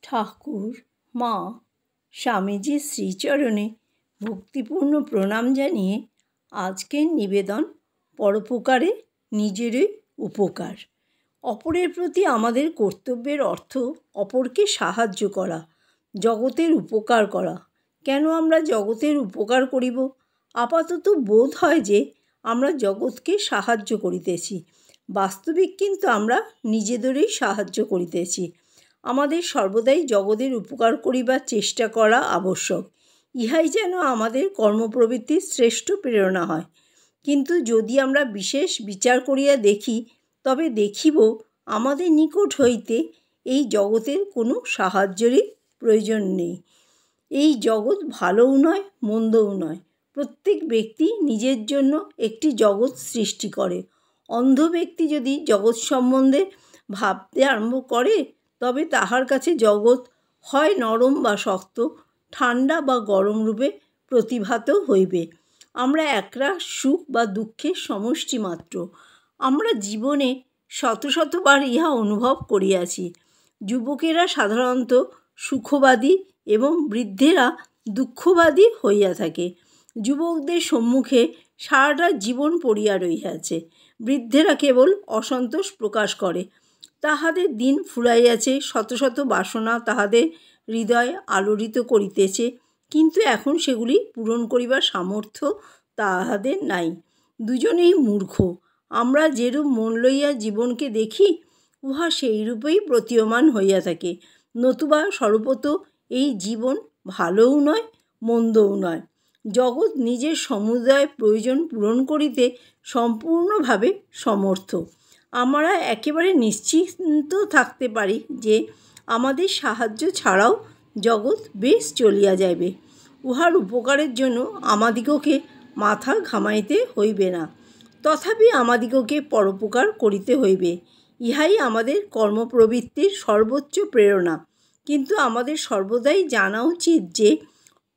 ঠাকুর, মা, স্বামীজির শ্রীচরণে ভক্তিপূর্ণ প্রণাম জানিয়ে আজকের নিবেদন পরোপকারে নিজেরই উপকার। অপরের প্রতি আমাদের কর্তব্যের অর্থ অপরকে সাহায্য করা, জগতের উপকার করা। কেন আমরা জগতের উপকার করিব? আপাতত বোধ হয় যে আমরা জগৎকে সাহায্য করিতেছি, বাস্তবিক কিন্তু আমরা নিজেদেরই সাহায্য করিতেছি। আমাদের সর্বদাই জগতের উপকার করিবার চেষ্টা করা আবশ্যক। ইহাই যেন আমাদের কর্মপ্রবৃত্তির শ্রেষ্ঠ প্রেরণা হয়। কিন্তু যদি আমরা বিশেষ বিচার করিয়া দেখি, তবে দেখিব আমাদের নিকট হইতে এই জগতের কোনো সাহায্যেরই প্রয়োজন নেই। এই জগৎ ভালোও নয়, মন্দও নয়। প্রত্যেক ব্যক্তি নিজের জন্য একটি জগৎ সৃষ্টি করে। অন্ধ ব্যক্তি যদি জগৎ সম্বন্ধে ভাবতে আরম্ভ করে, তবে তাহার কাছে জগৎ হয় নরম বা শক্ত, ঠান্ডা বা গরম রূপে প্রতিভাত হইবে। আমরা একরাশ সুখ বা দুঃখের সমষ্টি মাত্র। আমরা জীবনে শত শতবার ইহা অনুভব করিয়াছি। যুবকেরা সাধারণত সুখবাদী এবং বৃদ্ধেরা দুঃখবাদী হইয়া থাকে। যুবকদের সম্মুখে সারাটা জীবন পড়িয়া রহিয়াছে, বৃদ্ধেরা কেবল অসন্তোষ প্রকাশ করে। তাহাদের দিন ফুরাইয়াছে, শত শত বাসনা তাহাদের হৃদয় আলোড়িত করিতেছে, কিন্তু এখন সেগুলি পূরণ করিবার সামর্থ্য তাহাদের নাই। দুজনেই মূর্খ। আমরা যেরূপ মন লইয়া জীবনকে দেখি, উহা সেই রূপেই প্রতীয়মান হইয়া থাকে। নতুবা স্বরূপত এই জীবন ভালোও নয়, মন্দও নয়। জগৎ নিজের সমুদয় প্রয়োজন পূরণ করিতে সম্পূর্ণভাবে সমর্থ। আমরা একেবারে নিশ্চিন্ত থাকতে পারি যে আমাদের সাহায্য ছাড়াও জগৎ বেশ চলিয়া যাইবে। উহার উপকারের জন্য আমাদিগকে মাথা ঘামাইতে হইবে না। তথাপি আমাদিগকে পরোপকার করিতে হইবে। ইহাই আমাদের কর্মপ্রবৃত্তির সর্বোচ্চ প্রেরণা। কিন্তু আমাদের সর্বদাই জানা উচিত যে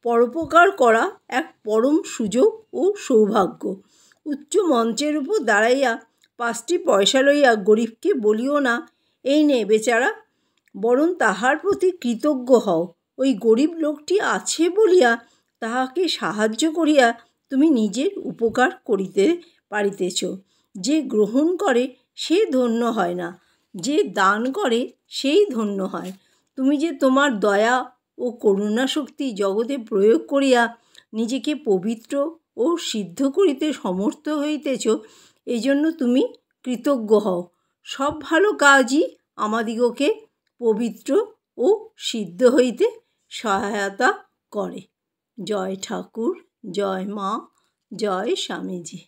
পরোপকার করা এক পরম সুযোগ ও সৌভাগ্য। উচ্চ মঞ্চের উপর দাঁড়াইয়া 5টি পয়সা লইয়া গরিবকে বলিও না, এই নে বেচারা, বরং তাহার প্রতি কৃতজ্ঞ হও। ওই গরিব লোকটি আছে বলিয়া তাহাকে সাহায্য করিয়া তুমি নিজের উপকার করিতে পারিতেছ। যে গ্রহণ করে সে ধন্য হয় না, যে দান করে সেই ধন্য হয়। তুমি যে তোমার দয়া ও করুণা শক্তি জগতে প্রয়োগ করিয়া নিজেকে পবিত্র ও সিদ্ধ করিতে সমর্থ হইতেছ, এই জন্য তুমি কৃতজ্ঞ হও। সব ভালো কাজই আমাদিগকে পবিত্র ও সিদ্ধ হইতে সহায়তা করে। জয় ঠাকুর, জয় মা, জয় স্বামীজি।